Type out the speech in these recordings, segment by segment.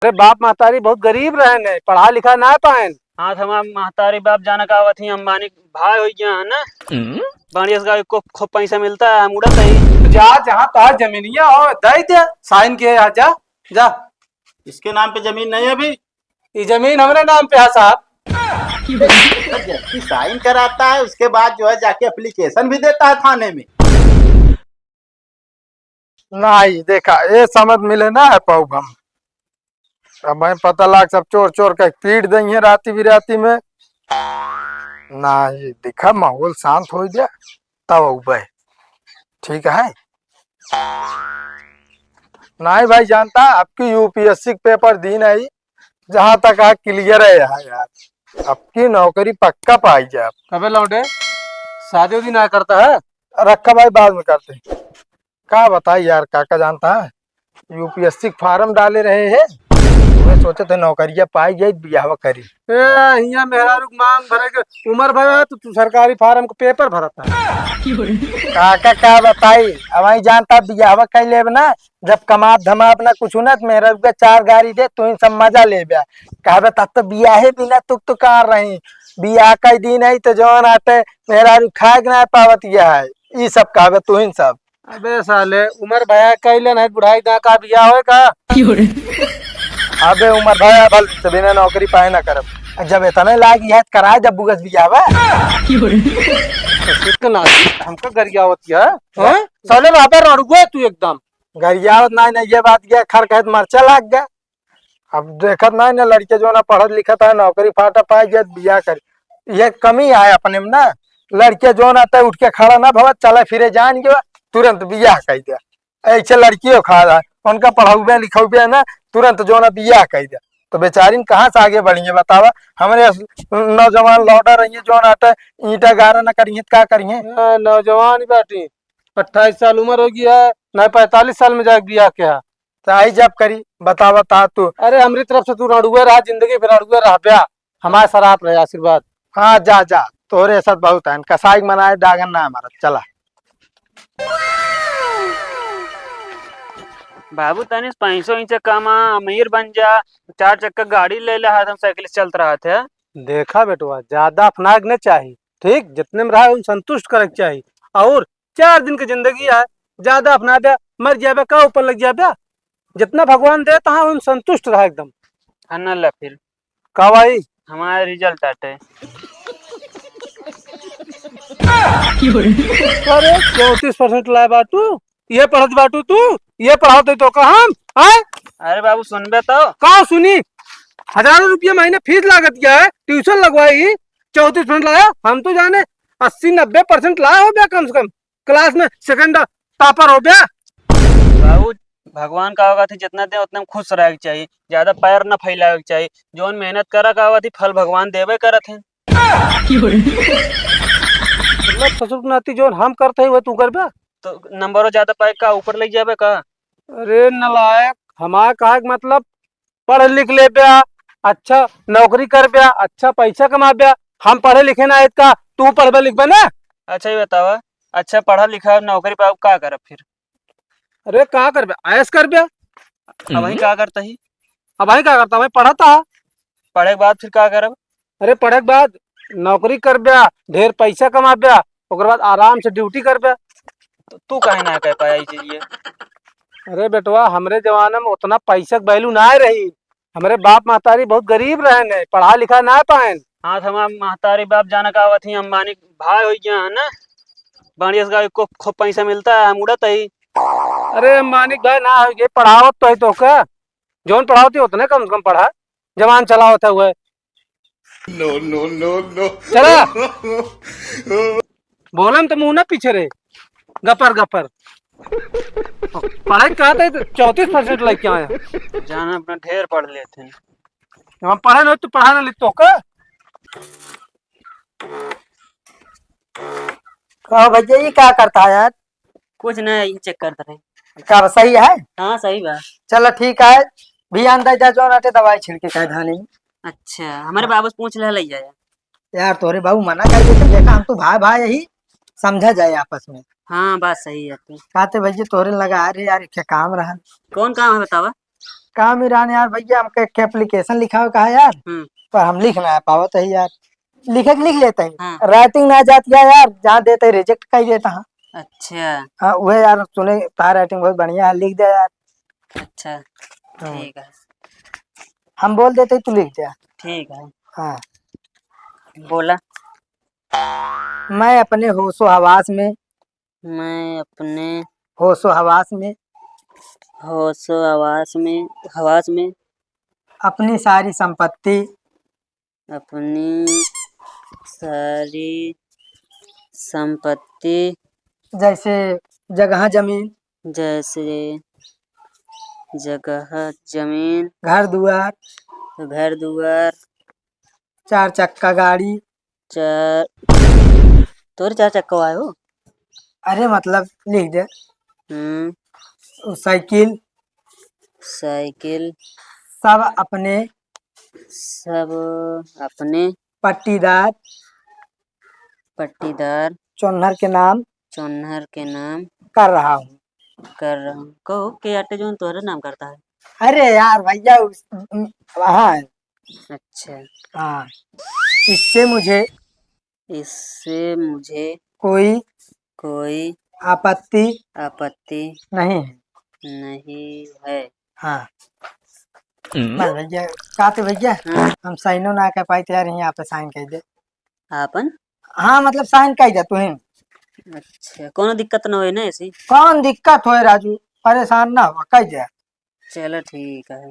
अरे बाप महतारी बहुत गरीब रहे ने, पढ़ा लिखा ना पाए। हाँ तो हमार महतारी बाप जाना का आवत ही अंबानी भाई हो गया है ना। बढ़िया से को खूब पैसा मिलता है, हम उड़त ही। जा जहाँ तहाँ जमीनिया हो दे दे, साइन के आ जा जा। इसके नाम पे जमीन नहीं है अभी। ये जमीन हमारे नाम पे है साहब। तो जब साइन कराता है उसके बाद जो है जाके एप्लीकेशन भी देता है थाने में। नहीं देखा ये समझ मिले ना है पाऊ हम। अब मैं पता लाग सब चोर चोर के पीट देंगे राती बिराती में। नहीं दिखा माहौल शांत हो गया तब उबे ठीक है। नहीं भाई जानता आपकी यूपीएससी पेपर दी नहीं, जहां तक है क्लियर है यार। आपकी नौकरी पक्का पाई जाए। कबे लौटे शादी उदी ना करता है, रखा भाई बाद में करते। क्या बताई यार काका जानता है यूपीएससी फार्म डाले रहे हैं, मैं सोचे थे नौकरिया पाई जाए बियाह करी। यहाँ मेहरा मांग भरे के उम्र भर तो तू सरकारी फार्म को पेपर भरता है। काका क्या बताई अब वही जानता बियाह कर ले ना, जब कमा धमा अपना कुछ ना तो मेहरा रुपया 4 गाड़ी दे तू सब मजा ले बया। कहा तब तो बियाहे बिना तुक तो कर रही बियाह का दिन है तो जवान आते मेहरा रू खाए ना पावत यह है ये सब कहा तू इन सब। अबे साले उम्र भया कैले नहीं बुढ़ाई दा का बियाह होए का। अबे उम्र भया भल तो बिना नौकरी पाए ना करब, जब इतना लागी है कराए जब बुगस बियाह कितना हमको गरियावत है हैं साले वहां पे रड़ुआ तू एकदम गरियावत नहीं नहीं ये बात गया खर कहत मरचा लाग गया। अब देखत नहीं ना लड़के जो ना पढ़त लिखत है नौकरी फाटा पाए गया बियाह कर, ये कमी है अपने में ना। लड़के जो ना उठ के खड़ा ना भवत चला फिरे जान गया तुरंत बियाह कर दिया। ऐसे लड़कियों खा रहा उनका पढ़ाऊ लिखाऊ ना तुरंत जो ना बियाह कर दिया तो बेचारी कहाँ से आगे बढ़िए बतावा। हमारे नौजवान लौटा रही है जो नाटा ईटा गारा ना करिए क्या करिए। नौजवान बैठी 28 साल उम्र होगी है ना 45 साल में जाके बियाह क्या चाहे जब करी बता बता तू। अरे हमारी तरफ से तू रड़ुआ रहा जिंदगी फिर रड़ुआ रह ब्या हमारे शराब रहे आशीर्वाद। हाँ जा जा तोरे साथ बहुत है कसाई मनाए डागन ना हमारा चला। बाबू तनिस 500 इंच कमा अमीर बन जा, 4 चक्का गाड़ी ले ले, हम साइकिल से चलते रहा थे। देखा बेटवा ज्यादा अपनाग न चाहिए, ठीक जितने में रहा उन संतुष्ट करे चाहिए। और 4 दिन की जिंदगी है, ज्यादा अपना दे मर जाए का ऊपर लग जाए, जितना भगवान दे तहाँ उन संतुष्ट रहा एकदम। ला फिर का भाई हमारा रिजल्ट आटे अरे 34% लाए बाटू ये पढ़त बाटू तू ये पढ़ाते तो कहा है। अरे बाबू सुनबे तो कहा सुनी 1000 रुपया महीने फीस लागत गया है ट्यूशन लगवाई 34% लाया। हम तो जाने 80-90% लाया हो गया कम से कम क्लास में सेकंड टॉपर हो गया। बाबू भगवान का होगा थी जितना दे उतना खुश रहे चाहिए, ज्यादा पैर न फैलावे चाहिए। जोन मेहनत करा का होगा थी फल भगवान देवे करत है। ससुर नाती जो हम करते हैं वो तू कर बे तो नंबरों ज्यादा पाए का ऊपर लग जावे का। अरे नलायक हमारा कहा मतलब पढ़ लिख ले ब्या अच्छा नौकरी कर ब्या अच्छा पैसा कमा ब्या। हम पढ़े लिखे ना का तू पढ़बे लिखबे ना। अच्छा ये बतावा अच्छा पढ़ा लिखा नौकरी पाओ का करब फिर। अरे कहा कर ऐस कर ब्या अब वही का करता ही। अब भाई क्या करता मैं पढ़ता पढ़े के बाद फिर का करब। अरे पढ़े के बाद नौकरी कर ब्या ढेर पैसा कमा ब्या ओकर बाद आराम से ड्यूटी कर ब्या। तो तू काहे ना कह पाया ये। अरे बेटवा हमरे जमाने में उतना पैसा की वैल्यू ना रही, हमारे बाप महतारी बहुत गरीब रहे ने पढ़ा लिखा ना पाए। हाँ तो हमार महतारी बाप जाना का आवत ही अंबानी भाई हो गया है ना। बढ़िया से को खूब पैसा मिलता है, हम उड़त ही। अरे मानिक भाई ना ये पढ़ावत तो है तो का जोन पढ़ावती उतने कम से कम पढ़ा जवान चला होता हुआ। नो नो नो नो चला बोलम तो मुंह ना पीछे रे गपर गपर पढ़ाई कहा था 34% लग के आया। जाना अपना ढेर पढ़ लेते हैं। हम पढ़े ना तो पढ़ा ना लिख तो का भैया ये क्या करता है यार। कुछ नहीं चेक करते रहे क्या सही है। हाँ सही बात। चलो ठीक है भी अंदर जा जो नाटे दवाई छिड़के कह धाने। अच्छा हमारे बाबू से पूछ ले जाए यार तोरे बाबू मना कर देते देखा हम तो भाई भाई यही समझा जाए आपस में। हाँ बात सही है। कहते भैया तोरे लगा अरे यार क्या काम रहा। कौन काम है बतावा। काम ईरान यार भैया हमका एक एप्लीकेशन लिखा हुआ कहा यार, पर हम लिख ना पावत है यार। लिखे के लिख लेते हैं, हाँ। राइटिंग ना जाती है यार, जहाँ देते रिजेक्ट कर देता हाँ। अच्छा हाँ वह यार सुने तार राइटिंग बहुत बढ़िया है, लिख दे यार। अच्छा ठीक है हम बोल देते तू लिख दे। ठीक है हाँ। बोला। मैं अपने होशो हवास में, मैं अपने होशो हवास में होशो हवास में अपनी सारी संपत्ति, अपनी सारी संपत्ति जैसे जगह जमीन, जैसे जगह जमीन, घर दुआर, घर दुआर, 4 चक्का गाड़ी, चार तोर 4 चक्का आयो। अरे मतलब लिख दे, साइकिल, साइकिल, सब अपने सब अपने पट्टीदार पट्टीदार चोनहर के नाम के नाम कर रहा हूँ। कर रहा हूँ। कहो के आटे जो तोहरा नाम करता है। अरे यार भैया हाँ अच्छा हाँ। इससे मुझे कोई कोई आपत्ति आपत्ति नहीं है। नहीं है। हाँ बस भैया कहते भैया हम साइनो ना कर पाए यार, यहाँ पे साइन कर दे। आपन हाँ मतलब साइन कर दे तुम। अच्छा कोनो दिक्कत न होए ना ऐसी। कौन दिक्कत हो राजू, परेशान ना हो कह दे। चलो ठीक है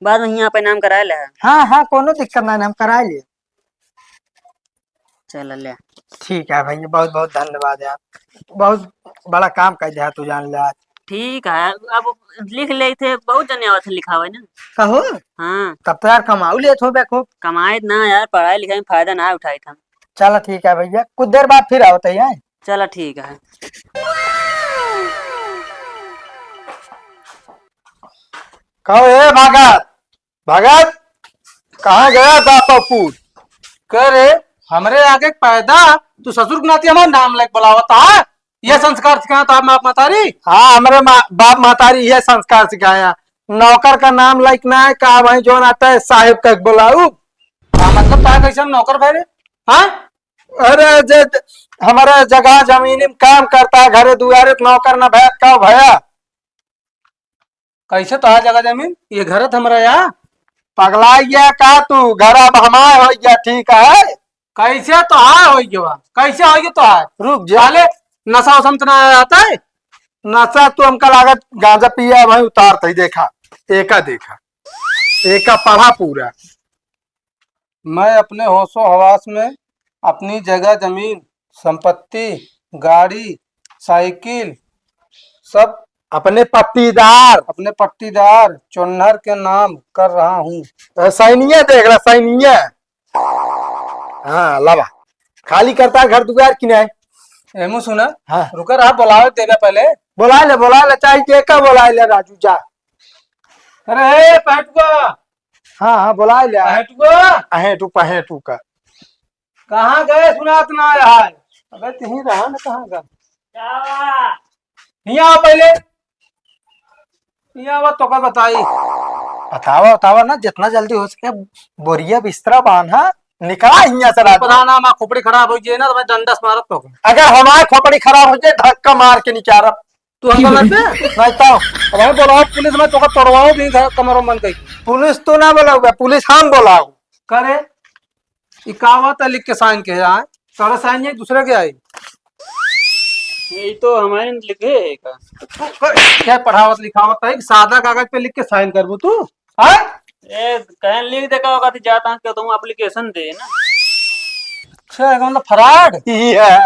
बाद में यहाँ पे नाम करा ले। हाँ हाँ कोनो दिक्कत ना, हम करा लिए। चल ले ठीक है भैया, बहुत बहुत धन्यवाद यार, बहुत बड़ा काम कर दिया तू जान ले आज। ठीक है अब लिख ले थे बहुत जने आवत लिखा हुआ ना। कहो हाँ तब तो यार कमाऊ ले थो देखो। कमाए ना यार, पढ़ाई लिखाई में फायदा ना उठाए था। चलो ठीक है भैया, कुछ देर बाद फिर आओ तैयार। चलो ठीक है। कहो ए भगत, भगत कहाँ गया था पप्पू? कह रे हमरे आगे पैदा तू ससुर के नाते हमारा नाम लेके बुलावता है, ये संस्कार सिखाया था बाप मातारी? हाँ हमारे बाप मातारी ये संस्कार सिखाया, नौकर का नाम लाइक ना है कहा भाई जो आता है साहिब का बुलाऊ। हाँ मतलब तार कैसे नौकर भरे? हाँ अरे जे हमारे जगह जमीन में काम करता है, घरे दुआरे नौकर न भैया का भैया। कैसे तो है जगह जमीन? ये घर हमारा यहाँ पगला गया का तू, घर अब हमारे हो गया ठीक है। कैसे तो है हो गया, कैसे हो गया तो है? रुक जाले नशा वसम तो ना आता है? नशा तो हमका लागत गांजा पिया भाई उतारता ही देखा, एका देखा एका पढ़ा पूरा। मैं अपने होशो हवास में अपनी जगह जमीन संपत्ति गाड़ी साइकिल सब अपने पट्टीदार चोनहर के नाम कर रहा हूँ। सैनिया देख रहा सैनिया। हाँ लवा खाली करता है घर दुआर की नहीं। एमू सुना हाँ रुका रहा बुलावे तेरा पहले। बुला ले चाहे के का बुला ले राजू जा। अरे पहटुआ। हाँ हाँ बुला ले पहेटू का कहाँ गए सुनात ना यार। अबे कहीं रहा ना कहाँ गए? यहाँ पहले यहाँ तो का बतावा ना जितना जल्दी हो सके, बोरिया बिस्तरा बांधा निकला यहाँ से। पुराना माँ खोपड़ी खराब हो जाए ना तो मैं डंडा मारत तो। अगर हमारी खोपड़ी खराब हो जाए धक्का मार के निचारा तू हम नहीं बोलाओ पुलिस में तो तोड़वाओ भी कमरों मन कही। पुलिस तो ना बोलाओगे, पुलिस हम बोलाओ करे इकावत लिख के साइन के यहाँ सारा साइन ये दूसरे के आई। यही तो हमारे लिखे है का क्या पढ़ावत लिखावत है? सादा कागज पे लिख के साइन करबू तू? ए कहीं लिख दे का होगा जाता क्या तुम एप्लीकेशन दे ना। अच्छा मतलब फराड ही है,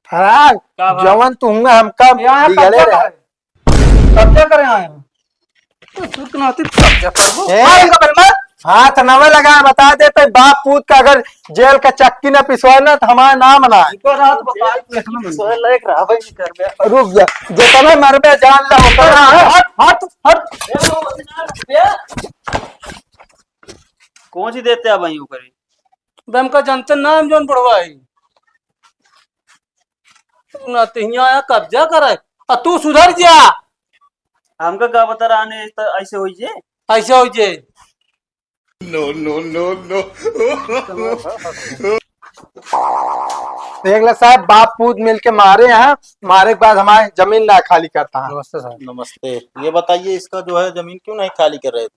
फराड जवन तुम हमका बिगड़े रहे कब्जा करे आए हाथ नवे लगा बता देते बाप पूत का अगर जेल का चक्की न पिसवा ना तो हमारा नाम ना। रुक जा जितना मरबे जान कौन सी देते हैं भाई करे हमका जनता नाम जोन पढ़वाई आया कब्जा करे तू सुधर जा। हमका का बता रहा ने ऐसे हुई जे। ऐसे हो जे देख ले साहब, बाप पूत मिल के मारे हैं, मारे के बाद हमारे जमीन ना खाली करता है। नमस्ते साहब। नमस्ते। ये बताइए इसका जो है जमीन क्यों नहीं खाली कर रहे थे?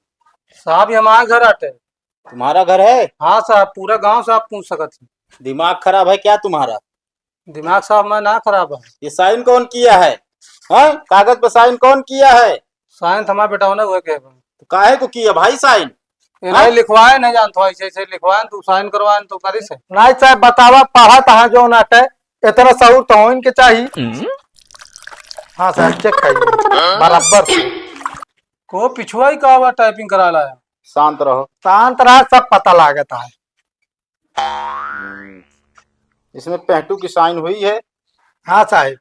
साहब ये हमारा घर आते। तुम्हारा घर है? हाँ साहब, पूरा गांव से आप पूछ सकते हैं। दिमाग खराब है क्या तुम्हारा? दिमाग साहब मैं ना खराब है। ये साइन कौन किया है? हाँ, कागज पे साइन कौन किया है? साइन हमारा बेटा ने हुए के तो काहे को किया भाई साइन? नहीं लिखवाए, नहीं जानता ऐसे ऐसे लिखवाए, तू साइन करवाए तो करी से नहीं साहब। बतावा पढ़ा तहा जो नाटे इतना सहूर तो हो इनके चाहिए। हाँ साहब चेक करिए बराबर से। को पिछुआ ही का हुआ टाइपिंग करा लाया। शांत रहो। शांत रहा, सब पता लागता है। इसमें पेंटू की साइन हुई है? हाँ साहब।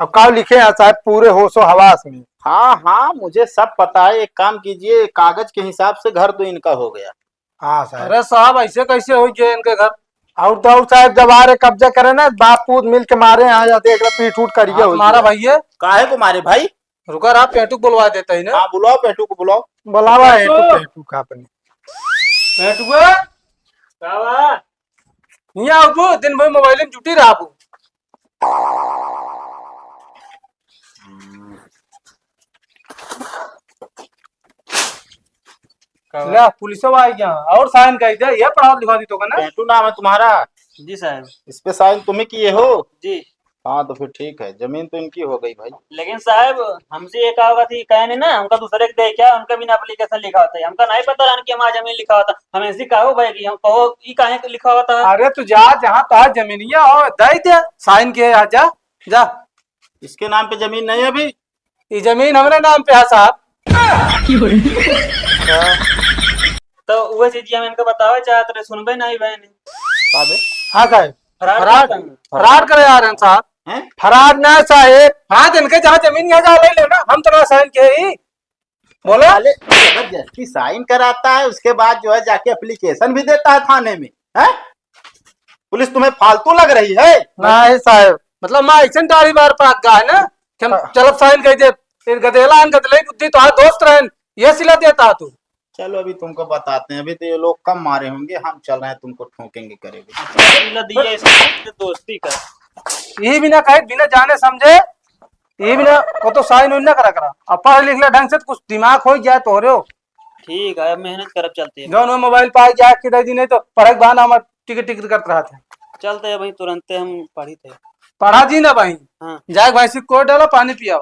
अब का लिखे हैं साहब, पूरे होशो हवास में। हाँ हाँ, मुझे सब पता है। एक काम कीजिए, कागज के हिसाब से घर तो इनका हो गया। हाँ साहब। अरे साहब ऐसे कैसे हो गए इनके घर? और तो और साहब जब आ रहे कब्जा करे ना, बाप पूत मिल के मारे आ जाते, एक पीठ उठ करिए। तुम्हारा भैया काहे को मारे भाई? रुका आप पेटू बुलवा देते है ना। हाँ बुलाओ, पेटू को बुलाओ। बुलावा है पेटू का अपने। पेटुआ कावा यहाँ आओ, दिन भर मोबाइल में जुटी रहा आपू। पुलिस आई गया और साइन कर दे, ये पढ़ा लिखा दी तो ना। पेंटू नाम है तुम्हारा? जी साहब। इस पे साइन तुम ही किए हो? जी। हाँ तो फिर ठीक है, जमीन तो इनकी हो गई भाई। लेकिन साहब हमसे ये कहा थी कहे नहीं ना, हमका दूसरे के दे क्या, उनका भी एप्लीकेशन लिखा होता है, हमका नहीं पता रहा कि हमारा जमीन लिखा होता। हम ऐसे कहो भाई कि हम कहो ई काहे के लिखा होता है। अरे तू जा जहाँ तहा जमीनिया हो दे दे, साइन किए आ जा जा। इसके नाम पे जमीन नहीं है अभी? ये जमीन हमारे नाम पे है साहब। तो वह चीज हम इनको बतावे चाहते रहे, सुनबे नहीं बहन। हाँ साहब। फरार फरार करे आ रहे हैं साहब। हैं? फरार ना साहेब। हाँ इनके जहाँ जमीन है जहाँ ले लेना, हम तो ना साइन किए ही। बोलो। साले जबरदस्ती साइन कराता है, उसके बाद जो है जाके एप्लीकेशन भी देता है थाने में। है पुलिस तुम्हें फालतू लग रही है? नहीं साहब, मतलब मैं ऐसे डाली बार पाक का है ना कि हम चलो साइन कर दे, फिर गदेला अन गदले बुद्धि तो दोस्त रहन ये सिला देता तू। चलो अभी तुमको बताते हैं। अभी तो ये लोग कम मारे होंगे, हम चल रहे हैं, तुमको ठोकेंगे करेंगे। दोस्ती का ये बिना कहे बिना जाने समझे, ये बिना को तो साइन उन ना करा करा। अब पढ़ लिख ले ढंग से, कुछ दिमाग हो जाए तो हो रहे हो। ठीक है, अब मेहनत करब चलते हैं। जौन मोबाइल पाई जाए कि दी नहीं तो पढ़े के बहाना हम टिकट टिकट करते रहते। चलते हैं भाई, तुरंत हम पढ़ी थे। पढ़ा जी ना भाई। हाँ। जाए भाई से कोट डालो, पानी पिया।